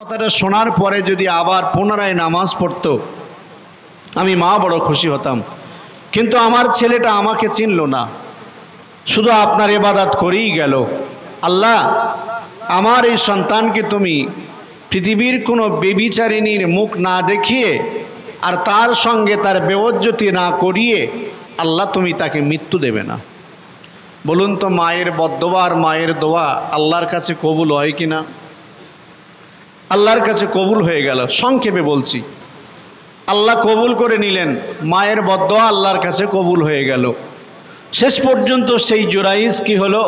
কথাটা শোনার পরে যদি আবার পুনরায় নামাজ পড়তো আমি মা বড় খুশি হতাম। কিন্তু আমার ছেলেটা আমাকে চিনল না, শুধু আপনার ইবাদত করেই গেল। আল্লাহ, আমার এই সন্তানকে তুমি পৃথিবীর কোনো বেবিচারিণীর মুখ না দেখিয়ে আর তার সঙ্গে তার বেওজ্জতি না করিয়ে আল্লাহ তুমি তাকে মৃত্যু দেবে না। বলুন তো, মায়ের বদদোয়া আর মায়ের দোয়া আল্লাহর কাছে কবুল হয় কি না? আল্লাহর কাছে কবুল হয়ে গেল। সংক্ষেপে বলছি, আল্লাহ কবুল করে নিলেন, মায়ের বদদোয়া আল্লাহর কাছে কবুল হয়ে গেল। শেষ পর্যন্ত সেই জুরাইজ কি হলো?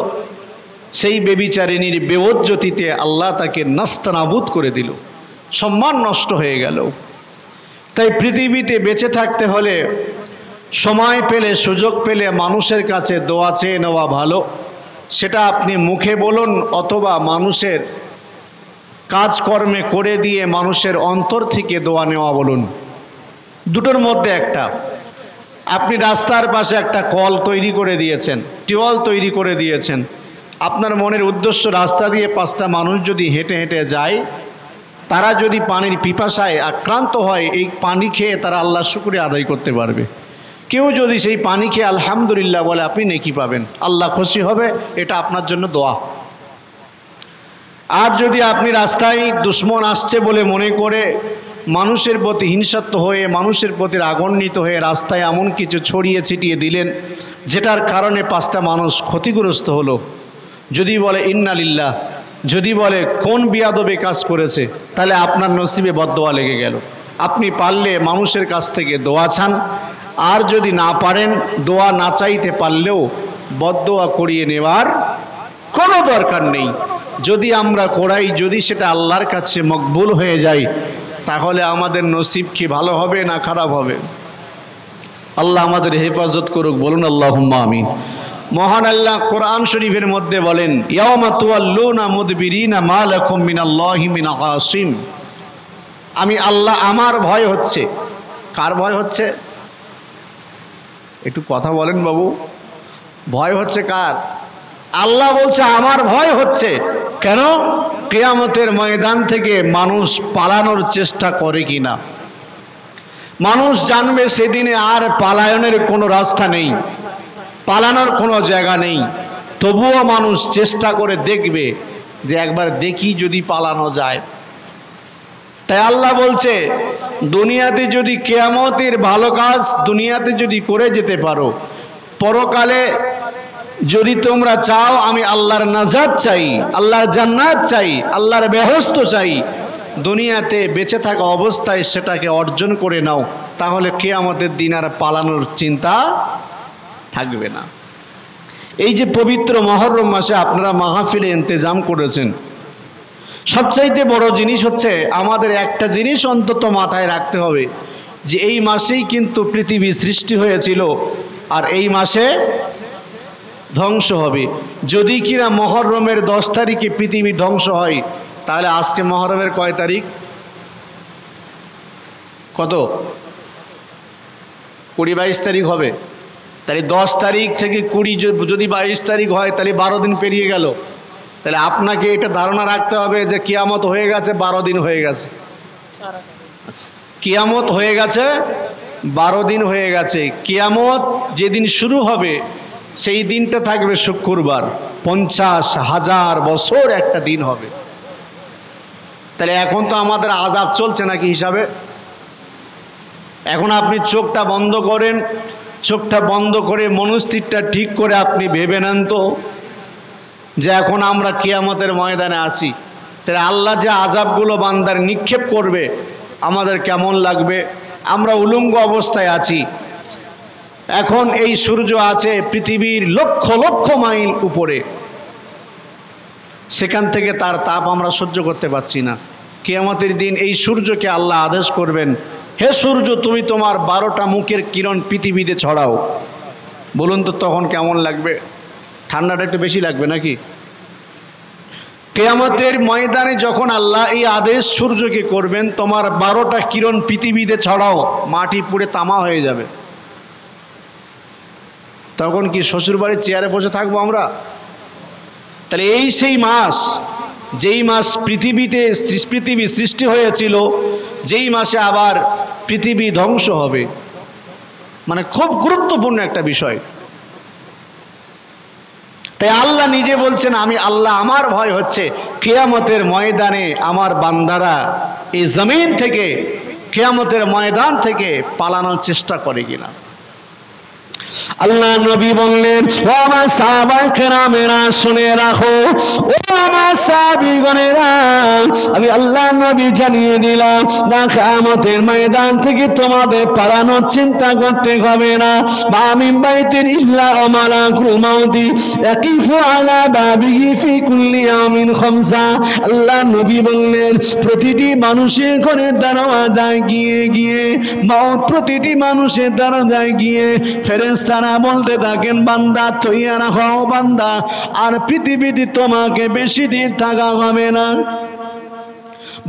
সেই বেবিচারিণীর বেওজ্জতিতে আল্লাহ তাকে নাস্তানাবুদ করে দিল, সম্মান নষ্ট হয়ে গেল। তাই পৃথিবীতে বেঁচে থাকতে হলে সময় পেলে, সুযোগ পেলে মানুষের কাছে দোয়া চেয়ে নেওয়া ভালো। সেটা আপনি মুখে বলুন অথবা মানুষের কাজকর্মে করে দিয়ে মানুষের অন্তর থেকে দোয়া নেওয়া বলুন, দুটোর মধ্যে একটা। আপনি রাস্তার পাশে একটা কল তৈরি করে দিয়েছেন, টিউবওয়েল তৈরি করে দিয়েছেন। আপনার মনের উদ্দেশ্য রাস্তা দিয়ে 5টা মানুষ যদি হেঁটে হেঁটে যায়, তারা যদি পানির পিপাসায় আক্রান্ত হয়, এই পানি খেয়ে তারা আল্লাহর শুকরিয়া আদায় করতে পারবে। কেউ যদি সেই পানি খেয়ে আলহামদুলিল্লাহ বলে, আপনি নেকি পাবেন, আল্লাহ খুশি হবে। এটা আপনার জন্য দোয়া। আর যদি আপনি রাস্তায় দুশ্মন আসছে বলে মনে করে মানুষের প্রতি হিংসাত্ম হয়ে, মানুষের প্রতি রাগান্বিত হয়ে রাস্তায় এমন কিছু ছড়িয়ে ছিটিয়ে দিলেন যেটার কারণে 5টা মানুষ ক্ষতিগ্রস্ত হলো, যদি বলে ইন্না লিল্লাহ, যদি বলে কোন বিয়াদবে কাজ করেছে, তাহলে আপনার নসিবে বদদোয়া লেগে গেল। আপনি পারলে মানুষের কাছ থেকে দোয়া চান, আর যদি না পারেন, দোয়া না চাইতে পারলেও বদদোয়া করিয়ে নেওয়ার কোনো দরকার নেই। যদি আমরা করাই, যদি সেটা আল্লাহর কাছে মকবুল হয়ে যায়, তাহলে আমাদের নসিব কি ভালো হবে না খারাপ হবে? আল্লাহ আমাদের হেফাজত করুক, বলুন আল্লাহুম্মা আমিন। মহান আল্লাহ কোরআন শরীফের মধ্যে বলেন, ইয়াওমা তুওয়াল্লুনা মুদবিরিনা মা লাকুম মিনাল্লাহি মিন আসিম। আমি আল্লাহ, আমার ভয় হচ্ছে। কার ভয় হচ্ছে? একটু কথা বলেন বাবু, ভয় হচ্ছে কার? আল্লাহ বলছে আমার ভয় হচ্ছে। কেন? কিয়ামতের ময়দান থেকে মানুষ পালানোর চেষ্টা করে কিনা। মানুষ জানবে সেদিনে আর পালায়নের কোনো রাস্তা নেই, পালানোর কোনো জায়গা নেই। তবুও মানুষ চেষ্টা করে দেখবে যে একবার দেখি যদি পালানো যায়। তাই আল্লাহ বলছে, দুনিয়াতে যদি কিয়ামতের ভালো কাজ দুনিয়াতে যদি করে যেতে পারো, পরকালে যদি তোমরা চাও আমি আল্লাহর নাজাত চাই, আল্লাহর জান্নাত চাই, আল্লাহর বেহেশত চাই, দুনিয়াতে বেঁচে থাকা অবস্থায় সেটাকে অর্জন করে নাও, তাহলে কিয়ামতের দিন আর পালানোর চিন্তা থাকবে না। এই যে পবিত্র মুহররম মাসে আপনারা মাহফিলে ইন্তেজাম করেছেন, সবচাইতে বড় জিনিস হচ্ছে আমাদের একটা জিনিস অন্তত মাথায় রাখতে হবে, যে এই মাসেই কিন্তু পৃথিবী সৃষ্টি হয়েছিল আর এই মাসে ধ্বংস হবে। যদি কিনা মুহররমের 10 তারিখে পৃথিবী ধ্বংস হয়, তাহলে আজকে মুহররমের কয় তারিখ? কত? 20-22 তারিখ হবে। তাহলে 10 তারিখ থেকে 20 যদি 22 তারিখ হয়, তাহলে 12 দিন পেরিয়ে গেল। তাহলে আপনাকে এটা ধারণা রাখতে হবে যে কিয়ামত হয়ে গেছে, 12 দিন হয়ে গেছে। কিয়ামত হয়ে গেছে, 12 দিন হয়ে গেছে। কিয়ামত যেদিন শুরু হবে সেই দিনটা থাকবে শুক্রবার। 50,000 বছর একটা দিন হবে। তাহলে এখন তো আমাদের আযাব চলছে নাকি হিসাবে? এখন আপনি চোখটা বন্ধ করেন, চোখটা বন্ধ করে মনস্থিরটা ঠিক করে আপনি ভেবে নেন তো, যে এখন আমরা কিয়ামতের ময়দানে আছি। তাহলে আল্লাহ যে আযাবগুলো বান্দার নিক্ষেপ করবে আমাদের কেমন লাগবে? আমরা উলঙ্গ অবস্থায় আছি। এখন এই সূর্য আছে পৃথিবীর লক্ষ লক্ষ মাইল উপরে, সেখান থেকে তার তাপ আমরা সহ্য করতে পারছি না। কিয়ামতের দিন এই সূর্যকে আল্লাহ আদেশ করবেন, হে সূর্য, তুমি তোমার 12টা মুখের কিরণ পৃথিবীতে ছড়াও। বলুন তো তখন কেমন লাগবে? ঠান্ডাটা একটু বেশি লাগবে নাকি? কিয়ামতের ময়দানে যখন আল্লাহ এই আদেশ সূর্যকে করবেন, তোমার 12টা কিরণ পৃথিবীতে ছড়াও, মাটি পুড়ে তামা হয়ে যাবে। তখন কি শ্বশুরবাড়ির চেয়ারে বসে থাকবো আমরা? তাহলে এই সেই মাস যেই মাস পৃথিবী সৃষ্টি হয়েছিল, যেই মাসে আবার পৃথিবী ধ্বংস হবে। মানে খুব গুরুত্বপূর্ণ একটা বিষয়। তাই আল্লাহ নিজে বলছেন, আমি আল্লাহ, আমার ভয় হচ্ছে কিয়ামতের ময়দানে আমার বান্দারা এই জমিন থেকে, কিয়ামতের ময়দান থেকে পালানোর চেষ্টা করে কিনা। আল্লাহ নবী বললেন, ও আমার সাহাবায়ে কেরামেরা শুনে রাখো, ও আমার সাহাবীগণেরা, আমি আল্লাহ নবী জানিয়ে দিলাম না, কিয়ামতের ময়দান থেকে তোমাদের পালানোর চিন্তা করতে হবে না। মা মিন বাইতিন ইল্লা ওয়া মালাকুল মাউতি ইয়াকিফু আলা বাবিহি ফি কুল্লি ইয়াউমিন খামসা। আল্লাহ নবী বললেন, প্রতিটি মানুষের ঘরের দরজায় গিয়ে গিয়ে মওত, প্রতিটি মানুষের দরজায় গিয়ে ফেরেশতারা বলতে থাকেন, বান্দা তৈয়া রাখো বান্দা, আর পৃথিবীতে তোমাকে বেশি দিন থাকা হবে না।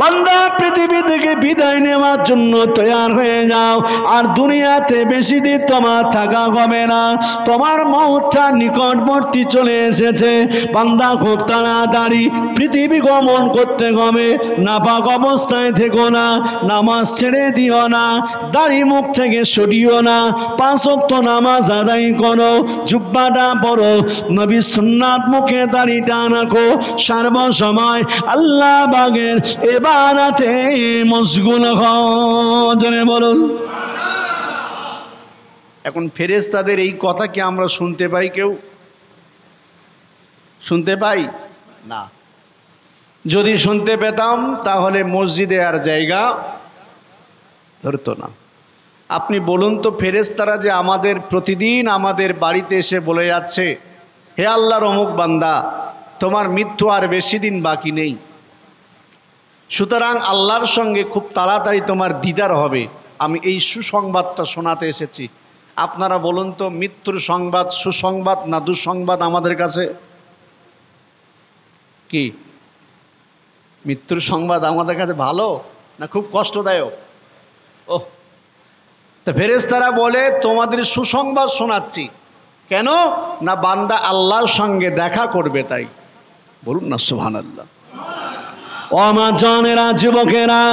বান্দা পৃথিবী থেকে বিদায় নেওয়ার জন্য তৈয়ার হয়ে যাও, আর দুনিয়াতে বেশি দিন তোমার থাকা হবে না। তোমার মওতটা নিকটবর্তী চলে এসেছে। বান্দা খুব তাড়াতাড়ি পৃথিবী গমন করতে হবে। নাপাক অবস্থায় থেকো না, নামাজ ছেড়ে দিও না, দাড়ি মুখ থেকে সরিও না, 5 ওয়াক্ত নামাজ আদায় করো, জুব্বাটা পরো, নবী সুন্নাত মুখে দাড়িটা রাখো, সর্বসময় আল্লাহ বাগের ইবাদতে মশগুল হও। জোরে বলুন। এখন ফেরেশতাদের এই কথা কি আমরা শুনতে পাই? কেউ শুনতে পাই না। যদি শুনতে পেতাম তাহলে মসজিদে আর জায়গা ধরতো না। আপনি বলুন তো, ফেরেশতারা যে আমাদের প্রতিদিন আমাদের বাড়িতে এসে বলে যাচ্ছে, হে আল্লাহর অমুক বান্দা, তোমার মৃত্যু আর বেশি দিন বাকি নেই, সুতরাং আল্লাহর সঙ্গে খুব তাড়াতাড়ি তোমার দিদার হবে, আমি এই সুসংবাদটা শোনাতে এসেছি। আপনারা বলুন তো, মৃত্যুর সংবাদ সুসংবাদ না দুঃসংবাদ আমাদের কাছে? কি মৃত্যুর সংবাদ আমাদের কাছে ভালো না খুব কষ্টদায়ক? ওহ, তা ফেরেশতারা বলে তোমাদের সুসংবাদ শোনাচ্ছি। কেন না, বান্দা আল্লাহর সঙ্গে দেখা করবে তাই। বলুন না সুবহানাল্লাহ। ও মা জানেরা, যুবকেরা,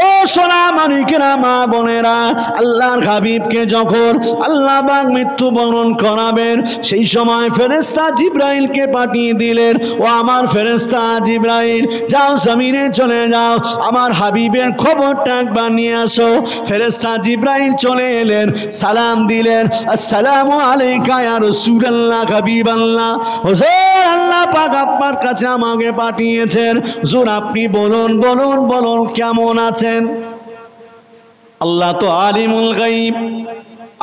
ও সোনা মানিকেরা, মা বোনেরা, আল্লাহর হাবিবকে যখন আল্লাহ পাক মৃত্যুবরণ করাবেন, সেই সময় ফেরেশতা জিবরাইলকে পাঠিয়ে দিলেন, ও আমার ফেরেশতা জিবরাইল, যাও জমিনে চলে যাও, আমার হাবিবের খবরটা একবার নিয়ে আসো। ফেরেশতা জিবরাইল চলে এলেন, সালাম দিলেন, আসসালামু আলাইকা ইয়া রাসূলুল্লাহ, হাবিবাল্লাহ, হুজুর আল্লাহ পাক আপনার কাছে আমাকে পাঠিয়েছেন, হুজুর আপনি বলুন বলুন বলুন কেমন আছেন? আল্লাহ তো আলিমুল গায়ব,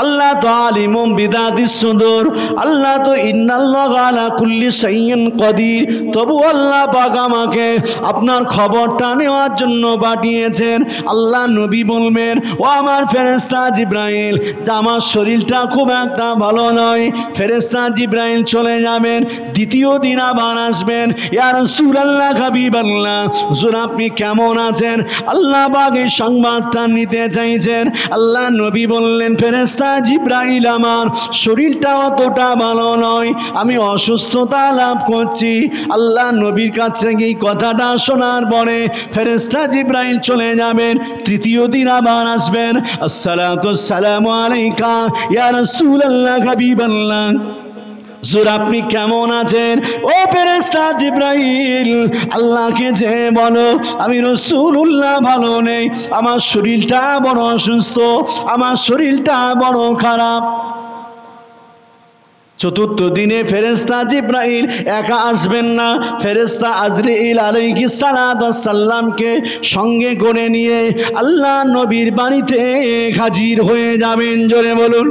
আল্লাহ তো আলিমুম বিদাতিস সুদূর, আল্লাহ তো ইন্নাল্লাহা আলা কুল্লি শাইইন কাদির। তবু আল্লাহ পাক আমাকে আপনার খবরটা নেওয়ার জন্য পাঠিয়েছেন। আল্লাহ নবী বলবেন, ও আমার ফেরেশতা জিবরাইল, যে আমার শরীরটা খুব একটা ভালো নয়। ফেরেশতা জিবরাইল চলে যাবেন, দ্বিতীয় দিন আবার আসবেন, ইয়া রাসূলুল্লাহ, হাবিবাল্লাহ, হুজুর আপনি কেমন আছেন? আল্লাহ পাক এই সংবাদটা নিতে চাইছেন। আল্লাহ নবী বললেন, ফেরেশতা জিবরাইল, আমার শরীরটা অতটা ভালো নয়, আমি অসুস্থতা লাভ করছি। আল্লাহ নবীর কাছে এই কথাটা শোনার পরে ফেরেশতা জিবরাইল চলে যাবেন, তৃতীয় দিন আবার আসবেন, আসসালাতু আসসালামু আলাইকা ইয়া রাসূলুল্লাহ, হাবিবাল্লাহ, হুজুর আপনি কেমন আছেন? ও ফেরেশতা জিবরাইল, আল্লাহকে যে বলো আমি রাসূলুল্লাহ ভালো নেই, আমার শরীরটা বড় অসুস্থ, আমার শরীরটা বড় খারাপ। চতুর্থ দিনে ফেরেশতা জিবরাইল একা আসবেন না, ফেরেশতা আজরাইল আলাইহিস সালাতু ওয়াস সালামকে সঙ্গে করে নিয়ে আল্লাহ নবীর বাড়িতে হাজির হয়ে যাবেন। জোরে বলুন।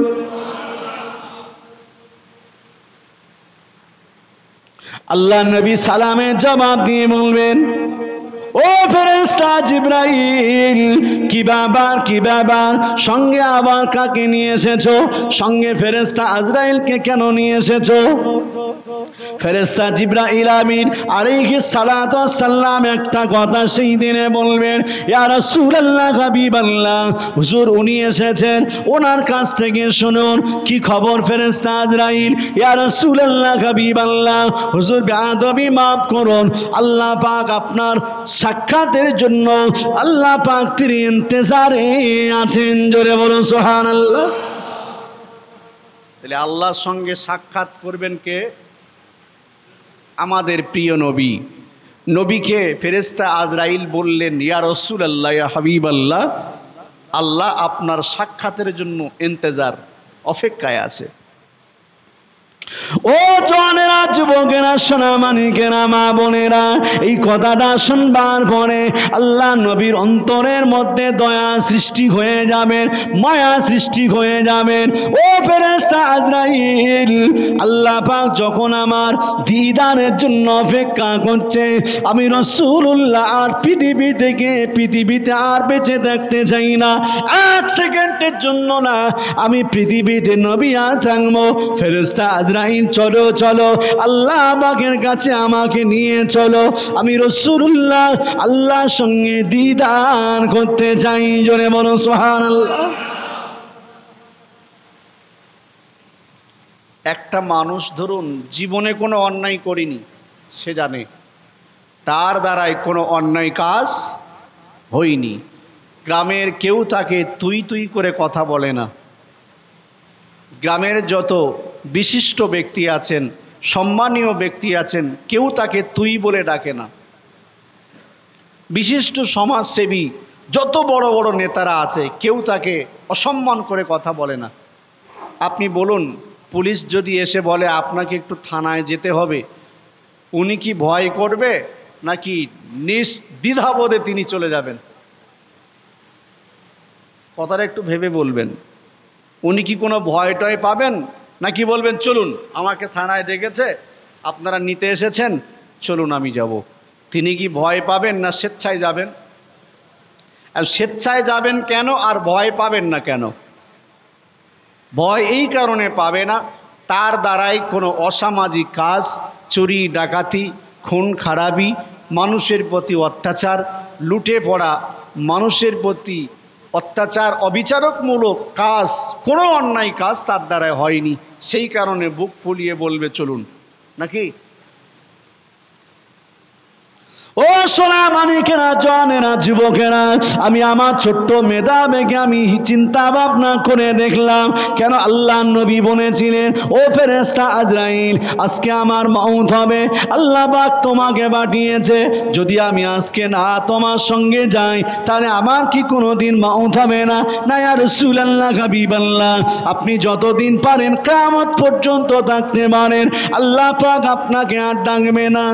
আল্লাহ নবী সালামের জবাব দিয়ে বলবেন, ও ও ফেরেশতা জিবরাইল, কি ব্যাপার সঙ্গে আবার কাকে নিয়ে এসেছো? সঙ্গে ফেরেশতা আজরাইলকে কেন নিয়ে এসেছো? ফেরেশতা জিবরাইল আমিন আলাইহিস সালাতু ওয়াস সালাম একটা কথা সেই দিনে বলবেন, ইয়া রাসূলুল্লাহ হাবিবাল্লাহ, হুজুর উনি এসেছেন, ওনার কাছ থেকে শুনুন কি খবর। ফেরেশতা আজরাইল, ইয়া রাসূলুল্লাহ হাবিবাল্লাহ, হুজুর বেয়াদবি মাফ করুন, আল্লাহ পাক আপনার সাক্ষাতের জন্য আল্লাহ পাক তিনি ইন্তজারে আছেন। জোরে বলুন সুবহানাল্লাহ। তাহলে আল্লাহর সঙ্গে সাক্ষাৎ করবেন কে? আমাদের প্রিয় নবী। নবীকে ফেরেশতা আজরাইল বললেন, ইয়া রাসূলুল্লাহ, ইয়া হাবিবাল্লাহ, আল্লাহ আপনার সাক্ষাতের জন্য ইন্তজার, অপেক্ষায় আছে। ও জওয়ানেরা, যুবকেরা, সোনামানিকেরা, মা বোনেরা, এই কথাটা শুনবার পরে আল্লাহ নবীর অন্তরের মধ্যে দয়া সৃষ্টি হয়ে যাবেন, মায়া সৃষ্টি হয়ে যাবেন। ও ফেরেশতা আজরাইল, আল্লাহ পাক যখন আমার দিদারের জন্য অপেক্ষা করছে, আমি রাসূলুল্লাহ আর পৃথিবীতে আর বেঁচে থাকতে চাই না, এক সেকেন্ডের জন্য না, আমি পৃথিবীতে নবী আর থাকবো। ফেরেশতা আজরাইল, চলো চলো, আল্লাহ পাকের কাছে আমাকে নিয়ে চলো, আমি রাসূলুল্লাহ আল্লাহর সঙ্গে দিদার করতে চাই। জোরে বলো সুবহানাল্লাহ। একটা মানুষ ধরুন জীবনে কোনো অন্যায় করিনি, সে জানে তার দ্বারাই কোনো অন্যায় কাজ হয়নি, গ্রামের কেউ তাকে তুই তুই করে কথা বলে না। গ্রামের যত বিশিষ্ট ব্যক্তি আছেন, সম্মানীয় ব্যক্তি আছেন, কেউ তাকে তুই বলে ডাকে না। বিশিষ্ট সমাজসেবী যত বড় বড় নেতারা আছে, কেউ তাকে অসম্মান করে কথা বলে না। আপনি বলুন, পুলিশ যদি এসে বলে আপনাকে একটু থানায় যেতে হবে, উনি কি ভয় করবে নাকি নির্দ্বিধাবোধে তিনি চলে যাবেন? কথাটা একটু ভেবে বলবেন। উনি কি কোনো ভয় টয় পাবেন নাকি বলবেন চলুন, আমাকে থানায় ডেকেছে, আপনারা নিতে এসেছেন, চলুন আমি যাব? তিনি কি ভয় পাবেন না স্বেচ্ছায় যাবেন? আর স্বেচ্ছায় যাবেন কেন আর ভয় পাবেন না কেন? ভয় এই কারণে পাবে না, তার দ্বারাই কোনো অসামাজিক কাজ, চুরি ডাকাতি, খুন খারাপি, মানুষের প্রতি অত্যাচার, লুটে পড়া, মানুষের প্রতি অত্যাচার, অবিচারকমূলক কাজ, কোনো অন্যায় কাজ তার দ্বারা হয়নি, সেই কারণে বুক ফুলিয়ে বলবে চলুন, নাকি? ও সোনা মানিকেরা, জওয়ানেরা, যুবকেরা, আমি আমার ছোট্ট মেধা বেগে আমি চিন্তা ভাবনা করে দেখলাম, কেন আল্লাহ নবী বলেছিলেন, ও ফেরেশতা আজরাইল, আজকে আমার মওত হবে, আল্লাহ পাক তোমাকে পাঠিয়েছে, যদি আমি আজকে না তোমার সঙ্গে যাই তাহলে আমার কি কোনোদিন মওত হবে না? না ইয়া রাসূলুল্লাহ হাবিবাল্লাহ, আপনি যতদিন পারেন কিয়ামত পর্যন্ত থাকতে পারেন, আল্লাহ পাক আপনাকে আর ডাকবে না।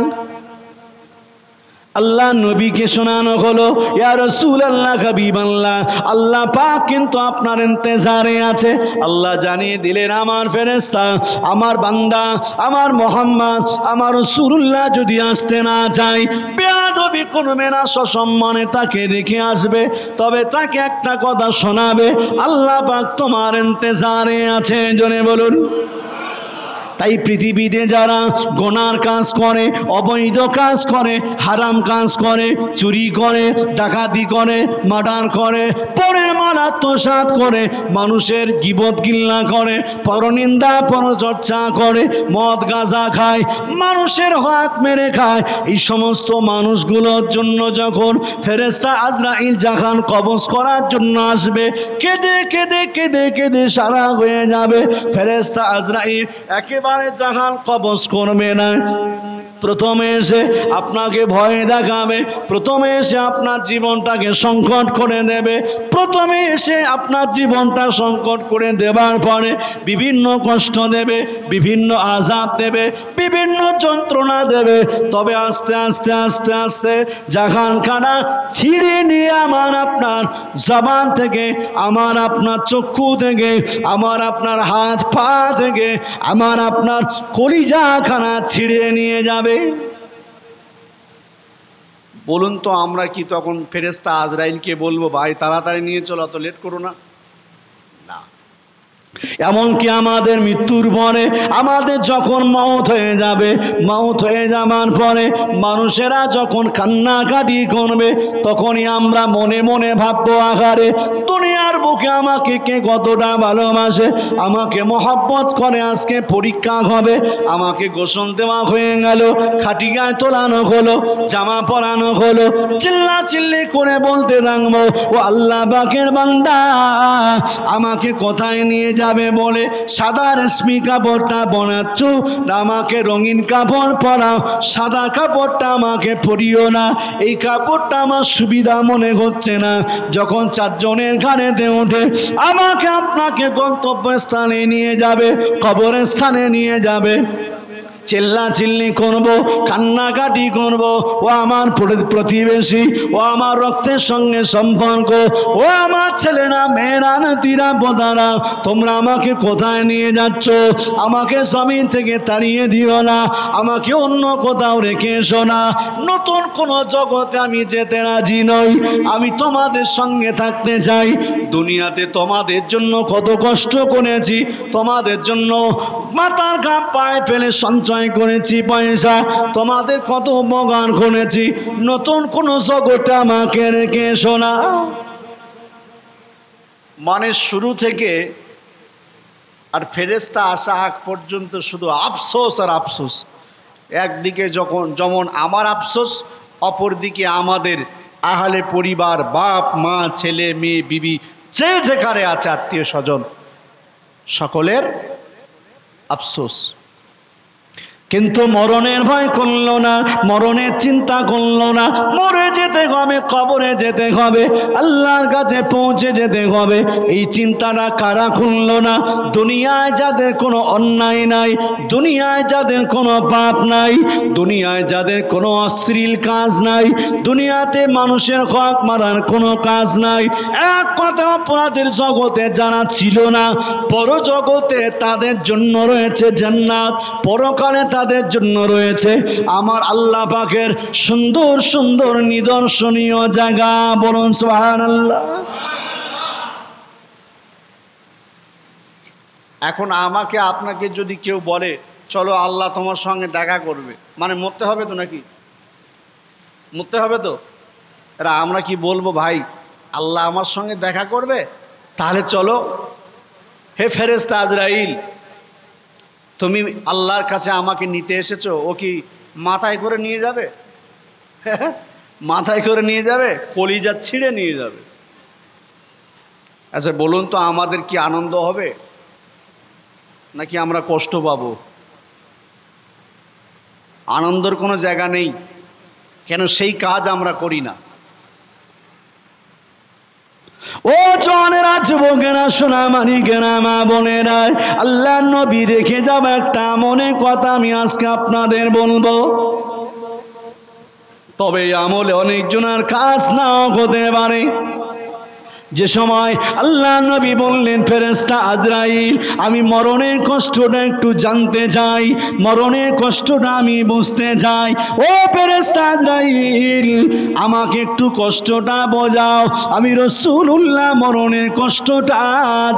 আল্লাহ নবীকে শোনানো হলো, ইয়া রাসূলুল্লাহ হাবিবাল্লাহ, আল্লাহ পাক কিন্তু আপনার ইন্তজারে আছে। আল্লাহ জানিয়ে দিলেন, আমার ফেরেশতা, আমার বান্দা, আমার মুহাম্মদ, আমার রাসূলুল্লাহ যদি আসতে না চায়, বেয়াদবি করবে না, সসম্মানে তাকে রেখে আসবে, তবে তাকে একটা কথা শোনাবে, আল্লাহ পাক তোমার ইন্তজারে আছে। জোরে বলুন। তাই পৃথিবীতে যারা গুনার কাজ করে, অবৈধ কাজ করে, হারাম কাজ করে, চুরি করে, ডাকাতি করে, মার্ডার করে, পরের মাল আত্মসাৎ করে, মানুষের গীবত গিল্লা করে, পরনিন্দা পরচর্চা করে, মদ গাঁজা খায়, মানুষের হক মেরে খায়, এই সমস্ত মানুষগুলোর জন্য যখন ফেরেশতা আজরাইল যখন কবজ করার জন্য আসবে, কেঁদে কেঁদে কেঁদে কেঁদে সারা হয়ে যাবে। ফেরেশতা আজরাইল একেবারে জাহান কবজ করবে না, প্রথমে এসে আপনাকে ভয় দেখাবে, প্রথমে এসে আপনার জীবনটাকে সংকট করে দেবে, প্রথমে এসে আপনার জীবনটা সংকট করে দেবার পরে বিভিন্ন কষ্ট দেবে, বিভিন্ন আযাব দেবে, বিভিন্ন যন্ত্রণা দেবে, তবে আস্তে আস্তে আস্তে আস্তে জাহানখানা ছিঁড়ে নিয়ে আমার আপনার জবান থেকে, আমার আপনার চক্ষু থেকে, আমার আপনার হাত পা থেকে, আমার আপনার কলিজাখানা ছিঁড়ে নিয়ে যাবে। বলুন তো আমরা কি তখন ফেরেশতা আজরাইলকে বলবো ভাই তাড়াতাড়ি নিয়ে চলো, অত লেট করো না? না। এমনকি আমাদের মৃত্যুর পরে আমাদের যখন মওত হয়ে যাবে, মওত হয়ে যাওয়ার পরে মানুষেরা যখন কান্নাকাটি করবে, তখনই আমরা মনে মনে ভাববো আহারে দুনিয়ার বুকে আমাকে কে কতটা ভালোবাসে, আমাকে মহব্বত করে, আজকে পরীক্ষা হবে, আমাকে গোসল দেওয়া হয়ে গেল, খাটিয়ায় তোলানো হলো, জামা পরানো হলো, চিল্লা চিল্লি করে বলতে থাকবো ও আল্লাহ পাকের বান্দা আমাকে কোথায় নিয়ে যাবে বলে সাদা রেশমি কাপড়টা পরাচ্ছ, আমাকে রঙিন কাপড় পরাও, সাদা কাপড়টা আমাকে পরিও না, এই কাপড়টা আমার সুবিধা মনে হচ্ছে না। যখন চারজনের ঘাড়েতে ওঠে আমাকে আপনাকে গন্তব্যস্থানে নিয়ে যাবে, কবরের স্থানে নিয়ে যাবে, চিল্লা চিল্লি করব, কান্নাকাটি করব, ও আমার প্রতিবেশী, ও আমার রক্তের সঙ্গে সম্পর্ক, ও আমার ছেলেরা মেয়েরা নাতিরা পোতারা, তোমরা আমাকে কোথায় নিয়ে যাচ্ছ? আমাকে জমিন থেকে তাড়িয়ে দিও না, আমাকে অন্য কোথাও রেখে এসো না, নতুন কোনো জগতে আমি যেতে রাজি নই, আমি তোমাদের সঙ্গে থাকতে চাই। দুনিয়াতে তোমাদের জন্য কত কষ্ট করেছি, তোমাদের জন্য মাথার ঘাম পায়ে ফেলে সঞ্চয় করেছি পয়সা, তোমাদের কত উপকার করেছি, নতুন কোন জগতে আমাকে রেখে এসো না। মানে শুরু থেকে আর ফেরেশতা আসা আগ পর্যন্ত শুধু আফসোস আর আফসোস। একদিকে যেমন আমার আফসোস, অপরদিকে আমাদের আহলে পরিবার, বাপ মা ছেলে মেয়ে বিবি যে যেখানে আছে আত্মীয় স্বজন সকলের আফসোস। কিন্তু মরণের ভয় করলো না, মরণের চিন্তা করলো না, মরে যেতে হবে, কবরে যেতে হবে, আল্লাহর কাছে পৌঁছে যেতে হবে, এই চিন্তাটা কারা করলো না? দুনিয়ায় যাদের কোনো অন্যায় নাই, দুনিয়ায় যাদের কোনো পাপ নাই, দুনিয়ায় যাদের কোনো অশ্লীল কাজ নাই, দুনিয়াতে মানুষের হক মারার কোনো কাজ নাই, এক কথা অপরাধের জগতে যারা ছিল না, পরজগতে তাদের জন্য রয়েছে জান্নাত, পরকালে তাদের জন্য রয়েছে আমার আল্লাহ পাকের সুন্দর সুন্দর নিদর্শনীয় জায়গা। বলুন সুবহানাল্লাহ। এখন আমাকে আপনাকে যদি কেউ বলে চলো আল্লাহ তোমার সঙ্গে দেখা করবে, মানে মরতে হবে তো, নাকি মরতে হবে তো? এরা আমরা কি বলবো ভাই আল্লাহ আমার সঙ্গে দেখা করবে, তাহলে চলো। হে ফেরেশতা আজরাইল, তুমি আল্লাহর কাছে আমাকে নিতে এসেছো, ও কি মাথায় করে নিয়ে যাবে? মাথায় করে নিয়ে যাবে, কলিজা ছিঁড়ে নিয়ে যাবে। আচ্ছা বলুন তো আমাদের কি আনন্দ হবে নাকি আমরা কষ্ট পাবো? আনন্দের কোনো জায়গা নেই, কেন সেই কাজ আমরা করি না। ও জনেরা, যুবকেরা, সোনামানিকেরা, মা বোনেরা, আল্লাহ নবী রেখে যাবে একটা মনে কথা আমি আজকে আপনাদের বলবো। তবে আমলে অনেকজনের কাজ নাও হতে পারে। যে সময় আল্লাহ নবী বললেন ফেরেশতা আজরাইল আমি মরণের কষ্টটা একটু জানতে চাই, মরণের কষ্টটা আমি বুঝতে চাই, ও ফেরেশতা আজরাইল আমাকে একটু কষ্টটা বোঝাও, আমি রাসূলুল্লাহ মরণের কষ্টটা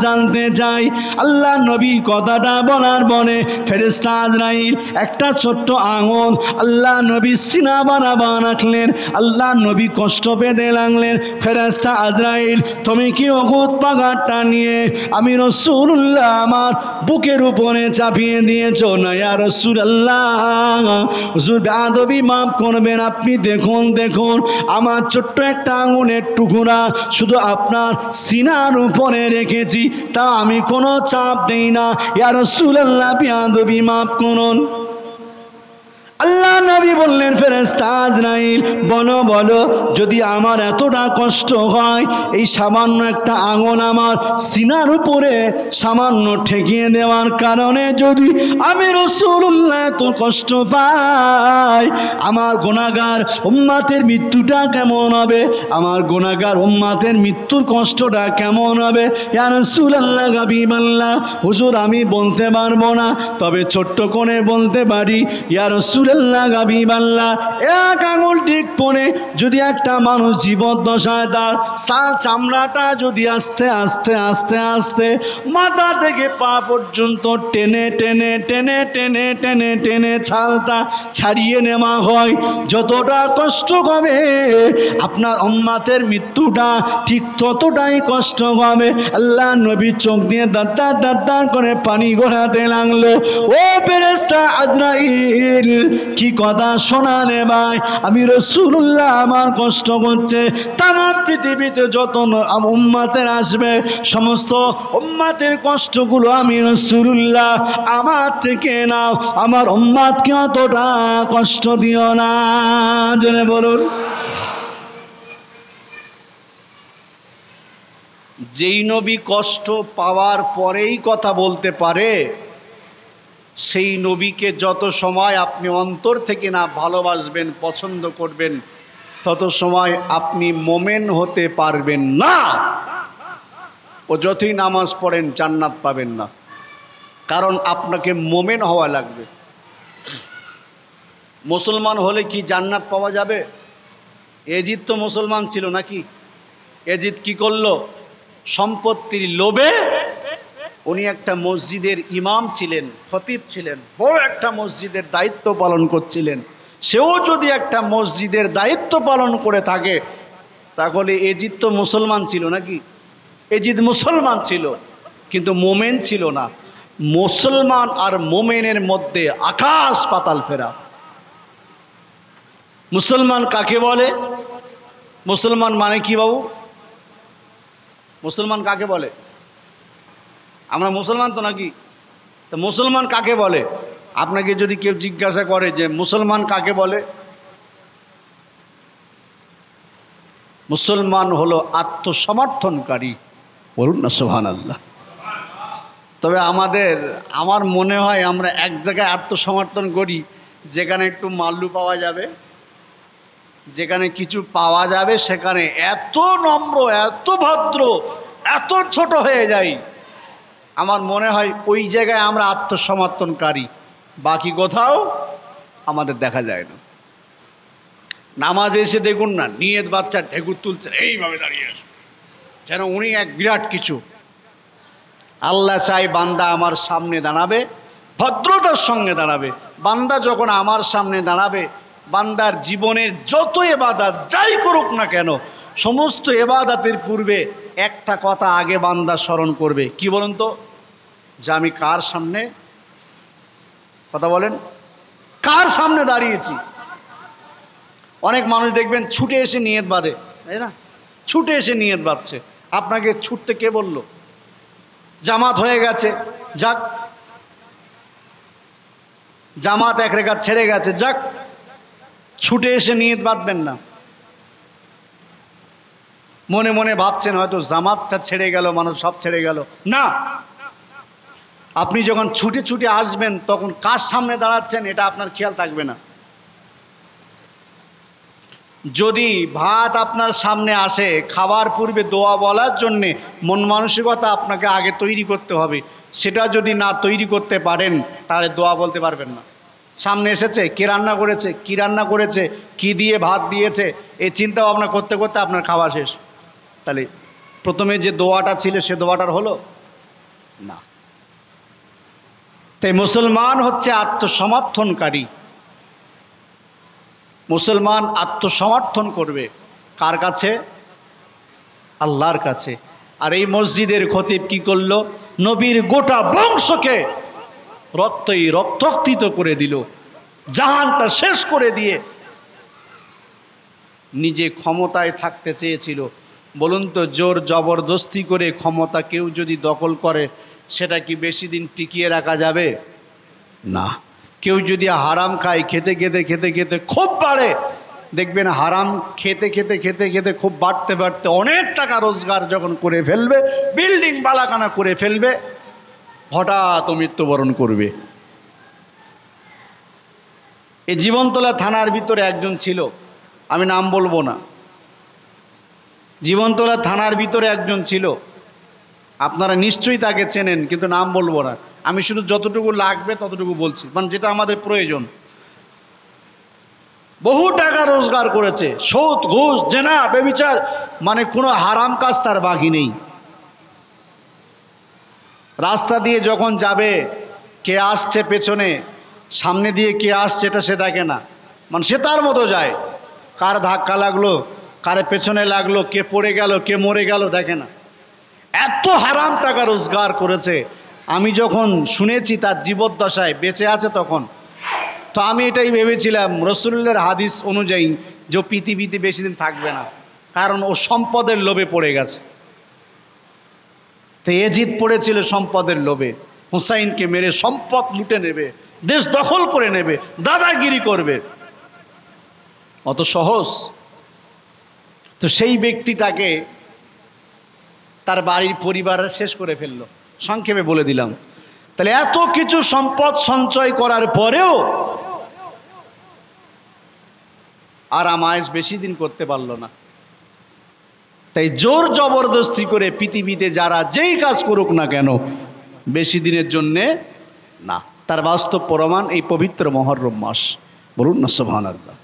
জানতে চাই। আল্লাহ নবী কথাটা বলার পরে ফেরেশতা আজরাইল একটা ছোট্ট আঙুল আল্লাহ নবী সিনা বানাবার রাখলেন, আল্লাহ নবী কষ্ট পেতে লাগলেন। ফেরেশতা আজরাইল তুমি কি উহুদ পাহাড়টা নিয়ে আমি রাসূলুল্লাহ আমার বুকের উপরে চাপিয়ে দিয়েছো না? ইয়া রাসূলুল্লাহ হুজুর বেয়াদবি মাফ করবেন, আপনি দেখুন দেখুন আমার ছোট্ট একটা আঙুলের টুকরা শুধু আপনার সিনার উপরে রেখেছি, তা আমি কোনো চাপ দেই না, ইয়া রাসূলুল্লাহ বেয়াদবি মাফ করুন। আল্লাহ নবী বললেন ফেরেশতা আজরাইল বলো বলো, যদি আমার এতটা কষ্ট হয় এই সামান্য একটা আঙুল আমার সিনার উপরে সামান্য ঠেকিয়ে দেওয়ার কারণে যদি আমি রাসূলুল্লাহ এত কষ্ট পাই, আমার গুনাহগার উম্মতের মৃত্যুটা কেমন হবে, আমার গুনাহগার উম্মতের মৃত্যুর কষ্টটা কেমন হবে? ইয়া রাসূলুল্লাহ হাবিবাল্লাহ হুজুর আমি বলতে পারবো না, তবে ছোট্ট করে বলতে পারি ইয়া রাসূলুল্লাহ হাবিবাল্লাহ, এক আঙুল ঠিক পড়ে যদি একটা মানুষ জীবদ্দশায় তার চামড়াটা যদি আস্তে আস্তে আস্তে আস্তে মাথা থেকে পা পর্যন্ত টেনে টেনে টেনে টেনে টেনে টেনে ছালটা ছাড়িয়ে নেওয়া হয়, যতটা কষ্ট হবে আপনার উম্মতের মৃত্যুটা ঠিক ততটাই কষ্ট হবে। আল্লাহ নবী চোখ দিয়ে দাঁড় দাঁড় করে পানি গড়াতে লাগলো। ও ফেরেশতা আজরাইল, কি কথা শোনালে ভাই, আমি রাসূলুল্লাহ, আমার কষ্ট করছে। তামাম পৃথিবীতে যত উম্মতের আসবে সমস্ত উম্মতের কষ্টগুলো আমি রাসূলুল্লাহ আমার থেকে নাও, আমার উম্মতকে অতটা কষ্ট দিও না। জেনে বলুন, যেই নবী কষ্ট পাওয়ার পরেই কথা বলতে পারে, সেই নবীকে যত সময় আপনি অন্তর থেকে না ভালোবাসবেন, পছন্দ করবেন, তত সময় আপনি মোমেন হতে পারবেন না। ও যতই নামাজ পড়েন জান্নাত পাবেন না, কারণ আপনাকে মোমেন হওয়া লাগবে। মুসলমান হলে কি জান্নাত পাওয়া যাবে? এজিদ তো মুসলমান ছিল নাকি? এজিদ কি করলো? সম্পত্তির লোভে, উনি একটা মসজিদের ইমাম ছিলেন, খতিব ছিলেন, বড় একটা মসজিদের দায়িত্ব পালন করছিলেন। সেও যদি একটা মসজিদের দায়িত্ব পালন করে থাকে, তাহলে এজিদ তো মুসলমান ছিল নাকি? এজিদ মুসলমান ছিল, কিন্তু মোমেন ছিল না। মুসলমান আর মোমেনের মধ্যে আকাশ পাতাল ফেরা। মুসলমান কাকে বলে? মুসলমান মানে কি বাবু? মুসলমান কাকে বলে? আমরা মুসলমান তো নাকি? তো মুসলমান কাকে বলে? আপনাকে যদি কেউ জিজ্ঞাসা করে যে মুসলমান কাকে বলে, মুসলমান হলো আত্মসমর্থনকারী। বলুন না সুবহানাল্লাহ। তবে আমার মনে হয় আমরা এক জায়গায় আত্মসমর্থন করি, যেখানে একটু মাল্লু পাওয়া যাবে, যেখানে কিছু পাওয়া যাবে, সেখানে এত নম্র, এত ভদ্র, এত ছোট হয়ে যাই। আমার মনে হয় ওই জায়গায় আমরা আত্মসমর্থনকারী, বাকি কোথাও আমাদের দেখা যায় না। নামাজে এসে দেখুন না, নিয়ত বাচ্চা ঢেকুর তুলছেন, এইভাবে দাঁড়িয়ে আসবে যেন উনি এক বিরাট কিছু। আল্লাহ চাই বান্দা আমার সামনে দাঁড়াবে, ভদ্রতার সঙ্গে দাঁড়াবে। বান্দা যখন আমার সামনে দাঁড়াবে, বান্দার জীবনের যত ইবাদত যাই করুক না কেন, সমস্ত ইবাদতের পূর্বে একটা কথা আগে বান্দা স্মরণ করবে। কি বলুন তো? যে আমি কার সামনে, কথা বলেন, কার সামনে দাঁড়িয়েছি। অনেক মানুষ দেখবেন ছুটে এসে নিয়ত বাঁধে, তাই না? ছুটে এসে নিয়ত বাঁধছে। আপনাকে ছুটতে কে বলল? জামাত হয়ে গেছে, যাক, জামাত এক রেখাত ছেড়ে গেছে, যাক, ছুটে এসে নিয়ত বাঁধবেন না। মনে মনে ভাবছেন হয়তো জামাতটা ছেড়ে গেল, মানুষ সব ছেড়ে গেল। না, আপনি যখন ছুটে ছুটে আসবেন তখন কার সামনে দাঁড়াচ্ছেন এটা আপনার খেয়াল থাকবে না। যদি ভাত আপনার সামনে আসে, খাবার পূর্বে দোয়া বলার জন্যে মন মানসিকতা আপনাকে আগে তৈরি করতে হবে। সেটা যদি না তৈরি করতে পারেন তাহলে দোয়া বলতে পারবেন না। সামনে এসেছে, কে রান্না করেছে, কি রান্না করেছে, কি দিয়ে ভাত দিয়েছে, এই চিন্তা ভাবনা করতে করতে আপনার খাওয়া শেষ। তাহলে প্রথমে যে দোয়াটা ছিল সে দোয়াটার হলো না। তাই মুসলমান হচ্ছে আত্মসমর্থনকারী। মুসলমান আত্মসমর্থন করবে কার কাছে? আল্লাহর কাছে। আর এই মসজিদের খতিব কি করলো? নবীর গোটা বংশকে রক্তাক্ত করে দিল, জাহানটা শেষ করে দিয়ে নিজে ক্ষমতায় থাকতে চেয়েছিল। বলুন তো, জোর জবরদস্তি করে ক্ষমতা কেউ যদি দখল করে, সেটা কি বেশি দিন টিকিয়ে রাখা যাবে? না। কেউ যদি হারাম খায়, খেতে খেতে খেতে খেতে খুব বাড়ে, দেখবেন হারাম খেতে খেতে খেতে খেতে খুব বাড়তে বাড়তে অনেক টাকা রোজগার যখন করে ফেলবে, বিল্ডিং বালাখানা করে ফেলবে, হঠাৎ মৃত্যুবরণ করবে। এই জীবনতলা থানার ভিতরে একজন ছিল, আমি নাম বলবো না। জীবনতলা থানার ভিতরে একজন ছিল, আপনারা নিশ্চয়ই তাকে চেনেন, কিন্তু নাম বলবো না। আমি শুধু যতটুকু লাগবে ততটুকু বলছি, মানে যেটা আমাদের প্রয়োজন। বহু টাকা রোজগার করেছে, সুদ ঘুষ জেনা ব্যভিচার, মানে কোনো হারাম কাজ তার বাকি নেই। রাস্তা দিয়ে যখন যাবে, কে আসছে পেছনে, সামনে দিয়ে কে আসছে এটা সে দেখে না, মানে সে তার মতো যায়। কার ধাক্কা লাগলো, কারে পেছনে লাগলো, কে পড়ে গেল, কে মরে গেল দেখে না। এত হারাম টাকা রোজগার করেছে। আমি যখন শুনেছি তার জীবদ্দশায় বেঁচে আছে তখন, তো আমি এটাই ভেবেছিলাম রাসূলুল্লাহর হাদিস অনুযায়ী যে পৃথিবীতে বেশি দিন থাকবে না, কারণ ও সম্পদের লোভে পড়ে গেছে। তো এজিদ পড়েছিল সম্পদের লোভে, হুসাইনকে মেরে সম্পদ লুটে নেবে, দেশ দখল করে নেবে, দাদাগিরি করবে, অত সহজ? তো সেই ব্যক্তিটাকে তার বাড়ির পরিবার শেষ করে ফেললো, সংক্ষেপে বলে দিলাম। তাহলে এত কিছু সম্পদ সঞ্চয় করার পরেও আরাম আয়েশ বেশি দিন করতে পারলো না। তাই জোর জবরদস্তি করে পৃথিবীতে যারা যেই কাজ করুক না কেন বেশি দিনের জন্যে না। তার বাস্তব প্রমাণ এই পবিত্র মুহররম মাস। বলুন না সুবহানাল্লাহ।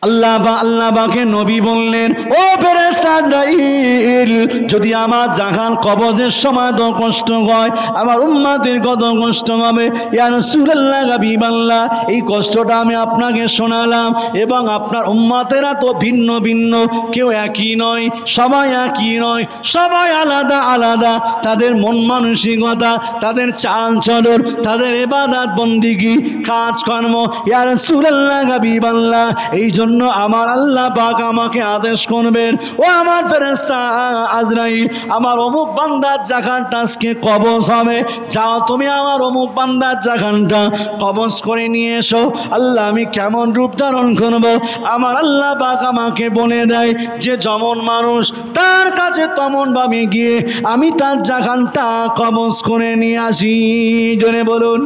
আল্লাহ পাকে নবী বললেন, ও ফেরেশতা আজরাইল, যদি আমার জাহান কবজের সময় তো কষ্ট হয়, আমার উম্মতের কত কষ্ট হবে। ইয়া রাসূলুল্লাহ, হাবিবাল্লাহ, এই কষ্টটা আমি আপনাকে শোনালাম, এবং আপনার উম্মতেরা তো ভিন্ন ভিন্ন, কেউ একই নয়, সবাই একই নয়, সবাই আলাদা আলাদা। তাদের মন মানসিকতা, তাদের চাল চলন, তাদের ইবাদত বন্দেগী, কাজকর্ম। ইয়া রাসূলুল্লাহ, হাবিবাল্লাহ, এই জন্য আমার আল্লাহ পাক আমাকে আদেশ করবেন, ও আমার ফেরেশতা আজরাইল, আমার অমুক বান্দার জাকাতটা আজকে কবজ হবে, যাও তুমি আমার অমুক বান্দার জাকাতটা কবজ করে নিয়ে এসো। আল্লাহ, আমি কেমন রূপ ধারণ করব? আমার আল্লাহ পাক আমাকে বলে দেয় যে যেমন মানুষ তার কাছে তেমন ভাবে গিয়ে আমি তার জাকাতটা কবজ করে নিয়ে আসি। জোরে বলুন।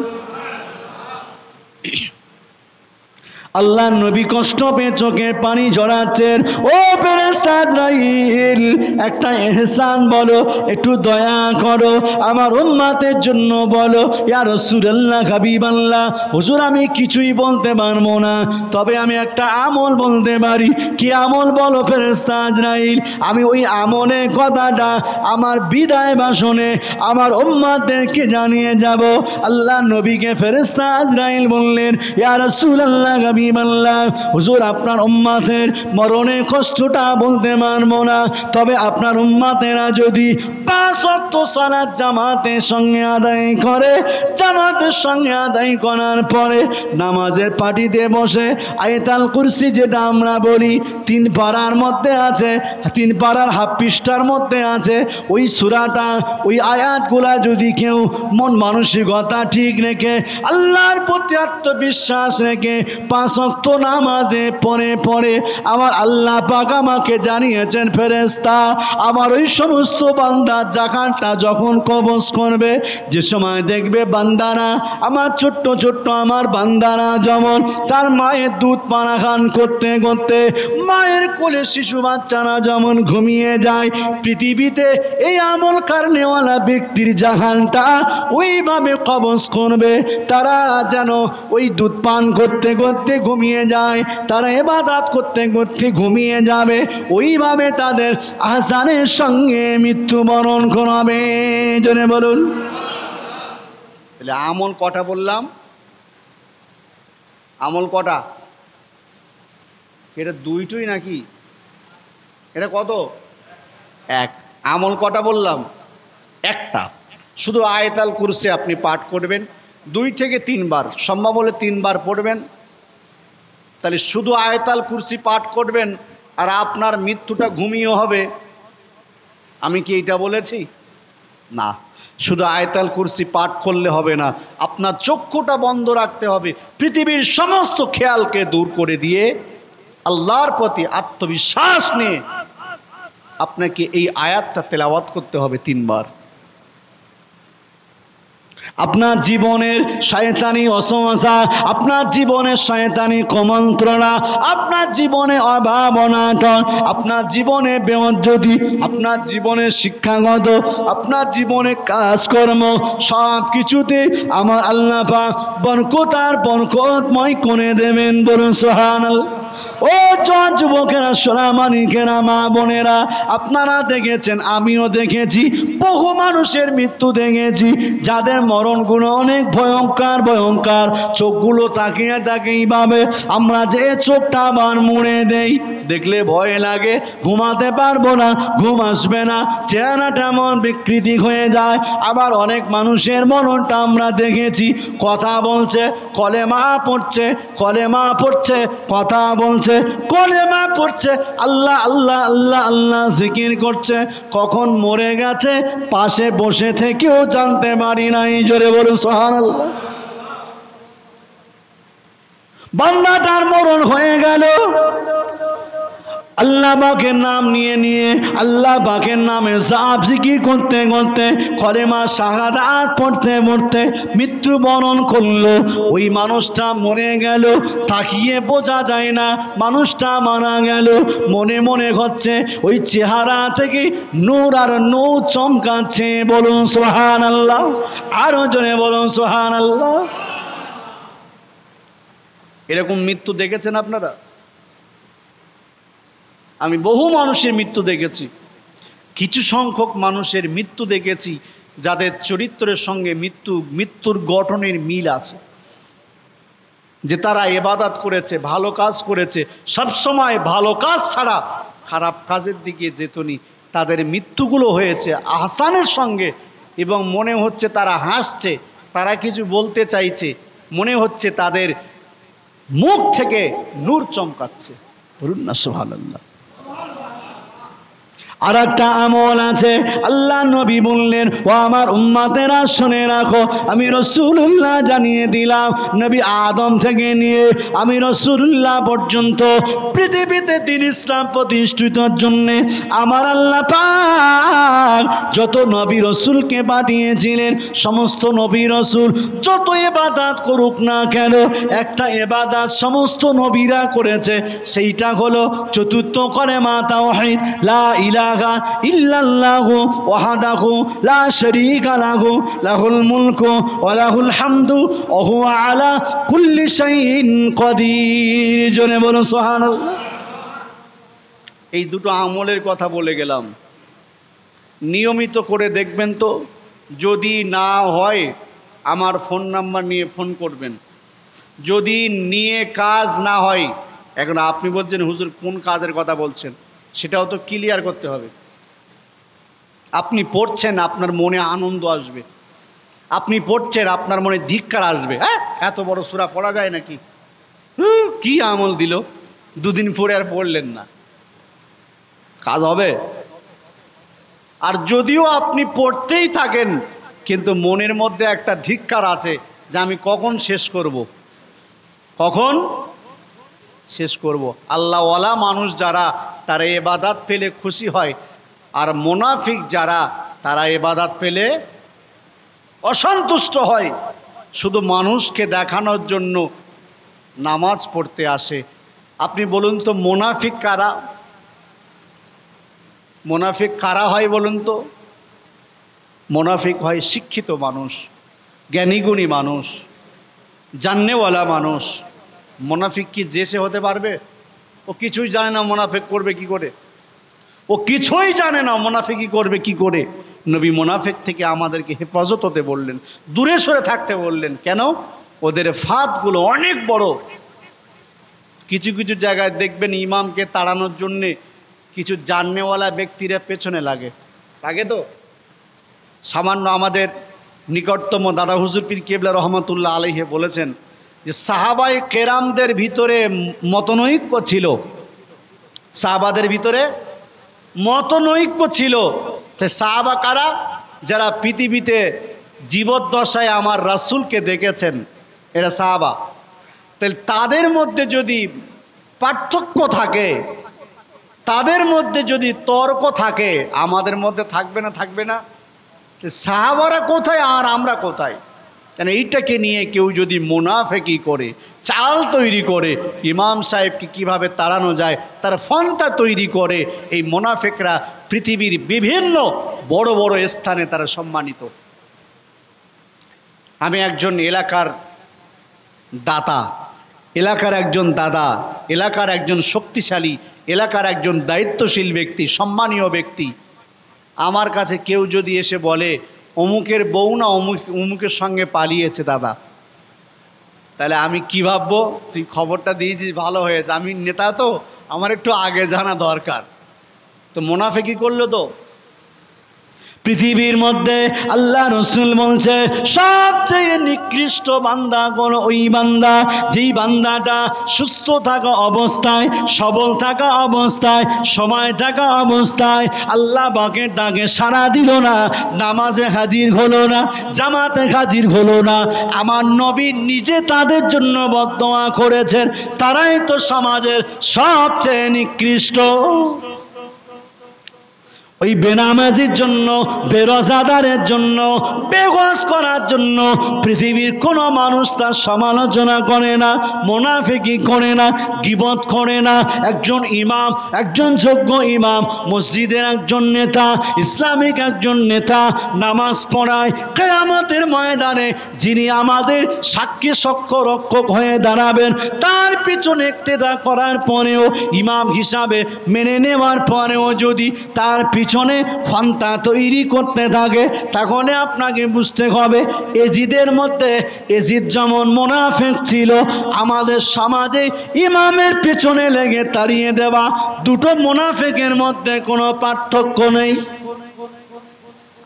আল্লাহ নবী কষ্ট পেয়ে চোখের পানি ঝরাচ্ছেন। ও ফেরেশতা আজরাইল, একটা ইহসান বলো, একটু দয়া করো, আমার উম্মতের জন্য বলো। ইয়া রাসূলুল্লাহ, হাবিবাল্লাহ, হুজুর আমি কিছুই বলতে পারবো না, তবে আমি একটা আমল বলতে পারি। কি আমল বলো ফেরেশতা আজরাইল? আমি ওই আমলের কথাটা আমার বিদায় ভাষণে আমার উম্মতদেরকে জানিয়ে যাব। আল্লাহ নবীকে ফেরেশতা আজরাইল বললেন, ইয়া রাসূলুল্লাহ, হাবিবাল্লাহ, হুজুর আপনার উম্মতের মরণের কষ্টটা বলতে পারবো না, তবে আপনার উম্মতেরা যদি 5 ওয়াক্ত সালাত জামাতের সঙ্গে আদায় করে, জামাতের সঙ্গে আদায় করার পরে নামাজের পাটিতে বসে আয়াতুল কুরসি, যেটা আমরা বলি 3 পারার মধ্যে আছে, 3 পারার হাফ পৃষ্ঠার মধ্যে আছে, ওই সূরাটা, ওই আয়াতগুলা যদি কেউ মন মানসিকতা ঠিক রেখে, আল্লাহর প্রতি আত্মবিশ্বাস রেখে 5 ওয়াক্ত নামাজে পড়ে পড়ে, আমার আল্লাহ পাক আমাকে জানিয়েছেন, ফেরেশতা আমার ওই সমস্ত বান্দার জাকাতটা যখন কবজ করবে, যে সময় দেখবে বান্দারা, আমার ছোট্ট ছোট্ট আমার বান্দারা যেমন তার মায়ের দুধ পানা খান করতে করতে মায়ের কোলে শিশু বাচ্চারা যেমন ঘুমিয়ে যায়, পৃথিবীতে এই আমল কারণেওয়ালা ব্যক্তির জাহানটা ওইভাবে কবজ করবে। তারা যেন ওই দুধ পান করতে করতে ঘুমিয়ে যায়, তারা ইবাদত করতে করতে ঘুমিয়ে যাবে, ওইভাবে তাদের আহসানের সঙ্গে মৃত্যুবরণ করাবে। জোরে বলুন। তাহলে আমল কটা বললাম? আমল কটা? এটা দুইটুই নাকি? এটা কত? এক। আমল কটা বললাম? একটা। শুধু আয়াতুল কুরসি আপনি পাঠ করবেন 2 থেকে 3 বার, সম্ভব হলে 3 বার পড়বেন। তাহলে শুধু আয়াতুল কুরসি পাঠ করবেন আর আপনার মৃত্যুটা ঘুমিয়ে হবে। আমি কি এইটা বলেছি? না, শুধু আয়াতুল কুরসি পাঠ করলে হবে না, আপনার চক্ষুটা বন্ধ রাখতে হবে, পৃথিবীর সমস্ত খেয়ালকে দূর করে দিয়ে আল্লাহর প্রতি আত্মবিশ্বাস নিয়ে আপনাকে এই আয়াতটা তেলাওয়াত করতে হবে 3 বার। আপনার জীবনের শয়তানি অসমস্যা, আপনার জীবনের শয়তানি কুমন্ত্রণা, আপনার জীবনে অভাব অনাটন, আপনার জীবনে বেমজ্জতি, আপনার জীবনে শিক্ষাগত, আপনার জীবনে কাজকর্ম, সব কিছুতে আমার আল্লাহ পাক বরকত আর বরকতময় করে দেবেন। বলুন সুবহানাল্লাহ। ও যুবকেরা, সোনামানিকেরা, মা বোনেরা, আপনারা দেখেছেন, আমিও দেখেছি, বহু মানুষের মৃত্যু দেখেছি যাদের মরণগুলো অনেক ভয়ঙ্কর ভয়ঙ্কর। চোখগুলো তাকিয়ে তাকিয়ে ভাবে, আমরা যে চোখটা আবার মুড়ে দেই, দেখলে ভয় লাগে, ঘুমাতে পারবো না, ঘুম আসবে না, চেহারাটা এমন বিকৃতি হয়ে যায়। আবার অনেক মানুষের মরণটা আমরা দেখেছি, কথা বলছে, কলেমা পড়ছে, কলেমা পড়ছে, কথা বলছে, কলেমা পড়ছে, আল্লাহ আল্লাহ আল্লাহ আল্লাহ জিকির করছে, কখন মরে গেছে পাশে বসে থেকেও জানতে পারি নাই। জোরে বলুন সুবহানাল্লাহ। বান্দাটার মরণ হয়ে গেল, আল্লাহ পাকের নাম নিয়ে নিয়ে, আল্লাহ পাকের নামে জাপ জিকির করতে করতে, কলেমা শাহাদাত পড়তে পড়তে মৃত্যুবরণ করলো। ওই মানুষটা মরে গেল, তাকিয়ে বোঝা যায় না মানুষটা মারা গেল। মনে মনে হচ্ছে ওই চেহারা থেকে নূর আর নূর চমকাচ্ছে। বলুন সুবহানাল্লাহ, আরো জোরে বলুন সুবহানাল্লাহ। এরকম মৃত্যু দেখেছেন আপনারা? আমি বহু মানুষের মৃত্যু দেখেছি, কিছু সংখ্যক মানুষের মৃত্যু দেখেছি যাদের চরিত্রের সঙ্গে মৃত্যুর গঠনের মিল আছে, যে তারা ইবাদত করেছে, ভালো কাজ করেছে, সবসময় ভালো কাজ ছাড়া খারাপ কাজের দিকে যেতনি, তাদের মৃত্যুগুলো হয়েছে আহসানের সঙ্গে, এবং মনে হচ্ছে তারা হাসছে, তারা কিছু বলতে চাইছে, মনে হচ্ছে তাদের মুখ থেকে নূর চমকাচ্ছে। বলুন না সুবহানাল্লাহ। আর একটা আমল আছে, আল্লাহ নবী বললেন, ও আমার উম্মতেরা শুনে রাখো, আমি রাসূলুল্লাহ জানিয়ে দিলাম, নবী আদম থেকে নিয়ে আমি রাসূলুল্লাহ পর্যন্ত পৃথিবীতে দ্বীন ইসলাম প্রতিষ্ঠিতর জন্যে আমার আল্লাহ পাক যত নবী রাসূলকে পাঠিয়েছিলেন, সমস্ত নবী রাসূল যত ইবাদত করুক না কেন, একটা ইবাদত সমস্ত নবীরা করেছে, সেইটা হলো চতুর্থ কলেমা তাওহীদ, লা ইলাহা ইল্লাল্লাহু ওয়াহদাহু লা শারীকা লাহু লাহুল মুলকু ওয়া লাহুল হামদু ওয়া হুয়া আলা কুল্লি শাইইন কাদির। জোরে বলুন সুবহানাল্লাহ। এই দুটো আমলের কথা বলে গেলাম, নিয়মিত করে দেখবেন তো, যদি না হয় আমার ফোন নাম্বার নিয়ে ফোন করবেন। যদি নিয়ে কাজ না হয়, এখন আপনি বলছেন হুজুর কোন কাজের কথা বলছেন, সেটাও তো ক্লিয়ার করতে হবে। আপনি পড়ছেন, আপনার মনে আনন্দ আসবে, আপনি পড়ছেন, আপনার মনে ধিক্কার আসবে, হ্যাঁ এত বড় সূরা পড়া যায় নাকি, কি আমল দিল, দুদিন পরে আর পড়লেন না, কাজ হবে? আর যদিও আপনি পড়তেই থাকেন, কিন্তু মনের মধ্যে একটা ধিক্কার আছে যে আমি কখন শেষ করব, কখন শেষ করব। আল্লাহওয়ালা মানুষ যারা, তারা ইবাদত পেলে খুশি হয়, আর মুনাফিক যারা, তারা ইবাদত পেলে অসন্তুষ্ট হয়, শুধু মানুষকে দেখানোর জন্য নামাজ পড়তে আসে। আপনি বলুন তো মুনাফিক কারা? মুনাফিক কারা হয় বলুন তো? মুনাফিক হয় শিক্ষিত মানুষ, জ্ঞানীগুণী মানুষ, জাননেওয়ালা মানুষ। মুনাফিক কি যে সে হতে পারবে? ও কিছুই জানে না, মুনাফিক করবে কি করে? ও কিছুই জানে না, মুনাফিকি করবে কি করে? নবী মুনাফিক থেকে আমাদেরকে হেফাজত হতে বললেন, দূরে সরে থাকতে বললেন। কেন? ওদের ফাঁদগুলো অনেক বড়। কিছু কিছু জায়গায় দেখবেন ইমামকে তাড়ানোর জন্যে কিছু জাননেওয়ালা ব্যক্তিরা পেছনে লাগে তো। সামান্য আমাদের নিকটতম দাদা হুজুর পীর কেবলা রহমতুল্লাহ আলাইহি বলেছেন যে সাহাবায়ে কেরামদের ভিতরে মতনৈক্য ছিল, সাহাবাদের ভিতরে মতনৈক্য ছিল। তো সাহাবা কারা? যারা পৃথিবীতে জীবদ্দশায় আমার রাসূলকে দেখেছেন, এরা সাহাবা। তাহলে তাদের মধ্যে যদি পার্থক্য থাকে, তাদের মধ্যে যদি তর্ক থাকে, আমাদের মধ্যে থাকবে না? থাকবে না? সাহাবারা কোথায় আর আমরা কোথায়? কেন এইটাকে নিয়ে কেউ যদি মুনাফেকি করে, চাল তৈরি করে, ইমাম সাহেবকে কিভাবে তাড়ানো যায় তার ফন্তা তৈরি করে, এই মুনাফেকরা পৃথিবীর বিভিন্ন বড় বড় স্থানে তারা সম্মানিত। আমি একজন এলাকার দাতা, এলাকার একজন দাদা, এলাকার একজন শক্তিশালী, এলাকার একজন দায়িত্বশীল ব্যক্তি, সম্মানীয় ব্যক্তি। আমার কাছে কেউ যদি এসে বলে অমুকের বউ না অমুকের সঙ্গে পালিয়েছে দাদা, তাহলে আমি কি ভাববো? তুই খবরটা দিয়েছিস, ভালো হয়েছে, আমি নেতা তো, আমার একটু আগে জানা দরকার। তো মুনাফিকি করলো তো। পৃথিবীর মধ্যে আল্লাহ রসুল বলছে সবচেয়ে নিকৃষ্ট বান্দা কোন ওই বান্দা যেই বান্দাটা সুস্থ থাকা অবস্থায়, সবল থাকা অবস্থায়, সময় থাকা অবস্থায় আল্লাহ পাকের ডাকে সাড়া দিল না, নামাজে হাজির হলো না, জামাতে হাজির হলো না। আমার নবী নিজে তাদের জন্য বদদোয়া করেছেন, তারাই তো সমাজের সবচেয়ে নিকৃষ্ট। ওই বেনামাজির জন্য, বেরোজাদারের জন্য, বেগস করার জন্য পৃথিবীর কোনো মানুষ তার সমালোচনা করে না, মুনাফিকি করে না, গীবত করে না। একজন ইমাম, একজন যোগ্য ইমাম, মসজিদের একজন নেতা, ইসলামিক একজন নেতা, নামাজ পড়ায়, কিয়ামতের ময়দানে যিনি আমাদের সাক্ষী রক্ষক হয়ে দাঁড়াবেন, তার পিছনে ইক্তেদা করার পরেও, ইমাম হিসাবে মেনে নেওয়ার পরেও যদি তার পিছনে ফান্তা তৈরি করতে থাকে, তাহলে আপনাকে বুঝতে হবে এজিদের মধ্যে এজিদ যেমন মুনাফিক ছিল, আমাদের সমাজে ইমামের পেছনে লেগে তাড়িয়ে দেওয়া, দুটো মুনাফিকের মধ্যে কোনো পার্থক্য নেই।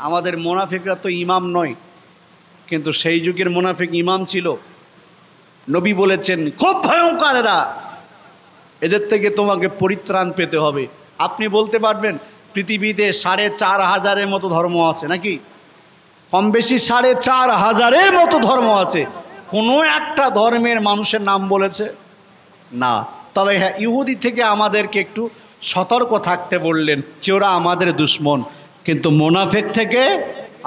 আমাদের মুনাফিকরা তো ইমাম নয়, কিন্তু সেই যুগের মুনাফিক ইমাম ছিল। নবী বলেছেন খুব ভয়ঙ্কর এরা, এদের থেকে তোমাকে পরিত্রাণ পেতে হবে। আপনি বলতে পারবেন পৃথিবীতে 4,500-এর মতো ধর্ম আছে নাকি? কম বেশি 4,500-এর মতো ধর্ম আছে, কোনো একটা ধর্মের মানুষের নাম বলেছে না। তবে হ্যাঁ, ইহুদি থেকে আমাদেরকে একটু সতর্ক থাকতে বললেন যে ওরা আমাদের দুশ্মন, কিন্তু মুনাফিক থেকে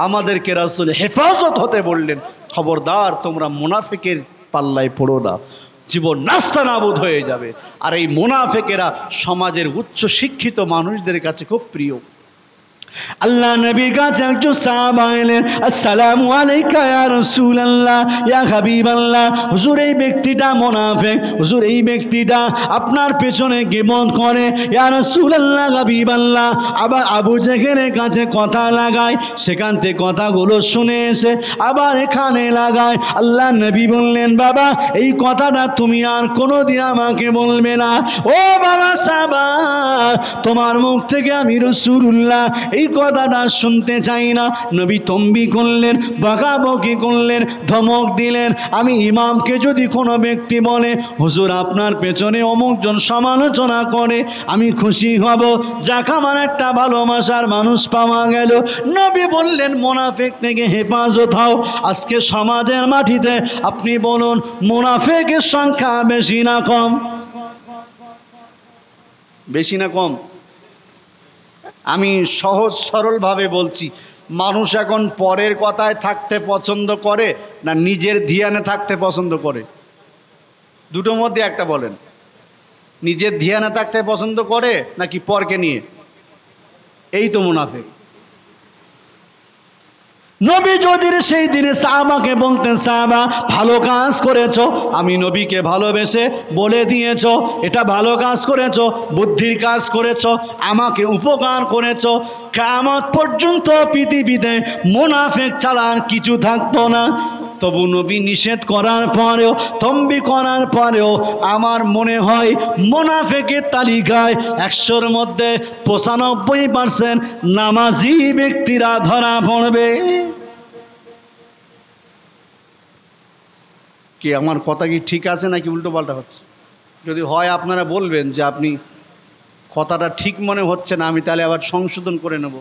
আমাদেরকে রাসূল হেফাজত হতে বললেন, খবরদার তোমরা মুনাফিকের পাল্লায় পড়ো না, জীবন নাস্তানাবুদ হয়ে যাবে। আর এই মুনাফিকেরা সমাজের উচ্চ শিক্ষিত মানুষদের কাছে খুব প্রিয়। আল্লাহ নবীর কাছে একজন সাহাবা এলেন, আসসালামু আলাইকা ইয়া রাসূলুল্লাহ, ইয়া হাবিবাল্লাহ, হুজুর এই ব্যক্তিটা মুনাফিক, হুজুর এই ব্যক্তিটা আপনার পেছনে গীবত করে, ইয়া রাসূলুল্লাহ, হাবিবাল্লাহ। আবার আবু জেহেলের কাছে কথা লাগায়, সেখান থেকে কথাগুলো শুনে এসে আবার এখানে লাগায়। আল্লাহ নবী বললেন, বাবা এই কথাটা তুমি আর কোনোদিন আমাকে বলবে না। ও বাবা সাহাবা, তোমার মুখ থেকে আমি রাসূলুল্লাহ এই কথাটা শুনতে চাই না। নবী তম্বি করলেন, বকাবকি করলেন, ধমক দিলেন। আমি ইমামকে যদি কোনো ব্যক্তি বলে হুজুর আপনার পেছনে অমুকজন সমালোচনা করে, আমি খুশি হব, যাক আমার একটা ভালোবাসার মানুষ পাওয়া গেল। নবী বললেন মুনাফিক থেকে হেফাজত হও। আজকে সমাজের মাটিতে আপনি বলুন মুনাফিকের সংখ্যা বেশি না কম? বেশি না কম? আমি সহজ সরলভাবে বলছি, মানুষ এখন পরের কথায় থাকতে পছন্দ করে না নিজের ধ্যানে থাকতে পছন্দ করে? দুটোর মধ্যে একটা বলেন। নিজের ধ্যানে থাকতে পছন্দ করে নাকি পরকে নিয়ে? এই তো মুনাফিক। নবী যদি সেই দিনে সাহাবাকে বলতেন, সাহাবা ভালো কাজ করেছো, আমি নবীকে ভালোবেসে বলে দিয়েছো এটা ভালো কাজ করেছো, বুদ্ধির কাজ করেছো, আমাকে উপকার করেছো, কিয়ামত পর্যন্ত পৃথিবীতে মুনাফিক ছাড়ার কিছু থাকতো না। তবু নবী নিষেধ করার পরেও, তম্বি করার পরেও আমার মনে হয় মুনাফিকের তালিকায় 100-র মধ্যে 95% নামাজি ব্যক্তিরা ধরা পড়বে। কি আমার কথা কি ঠিক আছে নাকি উল্টো পাল্টা হচ্ছে? যদি হয় আপনারা বলবেন যে আপনি কথাটা ঠিক মনে হচ্ছে না, আমি তাহলে আবার সংশোধন করে নেব।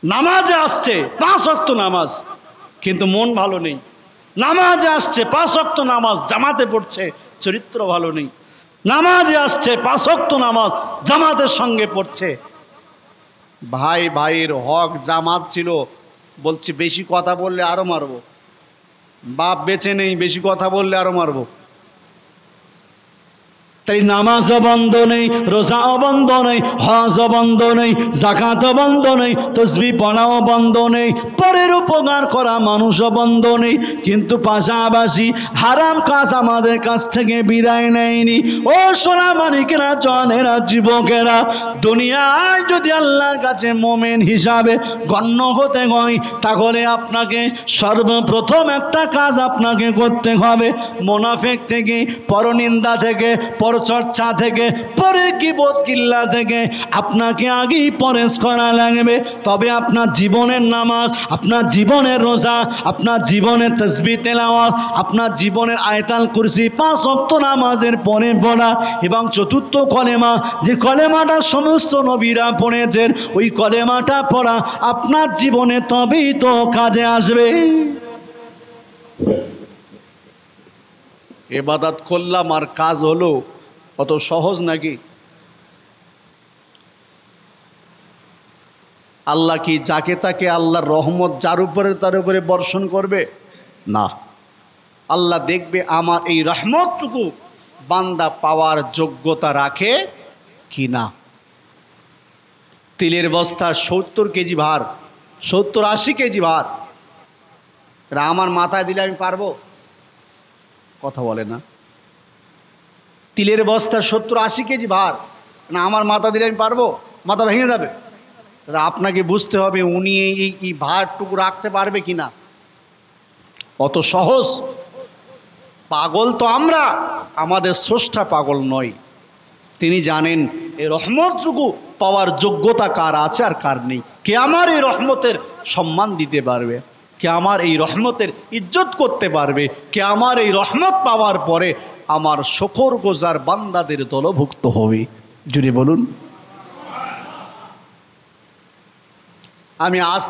নামাজে আসছে 5 ওয়াক্ত নামাজ, কিন্তু মন ভালো নেই। নামাজে আসছে 5 ওয়াক্ত নামাজ, জামাতে পড়ছে, চরিত্র ভালো নেই। নামাজে আসছে 5 ওয়াক্ত নামাজ, জামাতের সঙ্গে পড়ছে। ভাই ভাইয়ের হক জামাত ছিল, বলছি বেশি কথা বললে আরও মারবো। বাপ বেঁচে নেই, বেশি কথা বললে আরও মারবো। তাই নামাজও বন্ধ নেই, রোজাও বন্ধ নেই, হজও বন্ধ নেই, যাকাতও বন্ধ নেই, তসবিহ পড়াও বন্ধ নেই, পরের উপকার করা মানুষও বন্ধ নেই। কিন্তু পাশাপাশি হারাম কাজ আমাদের কাছ থেকে বিদায় নেয়নি। ও সোনা মানিকেরা, জনেরা, যুবকেরা, দুনিয়ায় যদি আল্লাহর কাছে মোমেন হিসাবে গণ্য হতে হয়, তাহলে আপনাকে সর্বপ্রথম একটা কাজ আপনাকে করতে হবে। মুনাফিক থেকে, পরনিন্দা থেকে, চর্চা থেকে, পরের গীবত কিল্লা থেকে আপনাকে আগেই পরেশ করা লাগবে। তবে আপনার জীবনের নামাজ, আপনার জীবনের রোজা, আপনার জীবনের তাসবিহ তেলাওয়াত, আপনার জীবনের আয়াতুল কুরসি 5 ওয়াক্ত নামাজের পরে পড়া এবং চতুর্থ কলেমা, যে কলেমাটা সমস্ত নবীরা পড়েছেন, ওই কলেমাটা পড়া আপনার জীবনে তবেই তো কাজে আসবে। ইবাদত করলাম আর কাজ হলো, অত সহজ নাকি? আল্লাহ কি যাকে তাকে আল্লাহর রহমত যার উপরে তার উপরে বর্ষণ করবে? না। আল্লাহ দেখবে আমার এই রহমতটুকু বান্দা পাওয়ার যোগ্যতা রাখে কি না। তিলের বস্তা 70 কেজি ভার, 70-80 কেজি ভার, এটা আমার মাথায় দিলে আমি পারবো? কথা বলে না। তিলের বস্তা 70-80 কেজি ভার, না আমার মাথা দিলে আমি পারবো? মাথা ভেঙে যাবে। তাহলে আপনাকে বুঝতে হবে উনি এই ভারটুকু রাখতে পারবে কি না। অত সহজ? পাগল তো আমরা, আমাদের স্রষ্টা পাগল নয়। তিনি জানেন এই রহমতটুকু পাওয়ার যোগ্যতা কার আছে আর কার নেই। কে আমার এই রহমতের সম্মান দিতে পারবে, কে আমার এই রহমতের ইজ্জত করতে পারবে, কে আমার এই রহমত পাওয়ার পরে আমার শুকরগুজার বান্দাদের দলভুক্ত হবে। জুড়ে বলুন। আমি আজ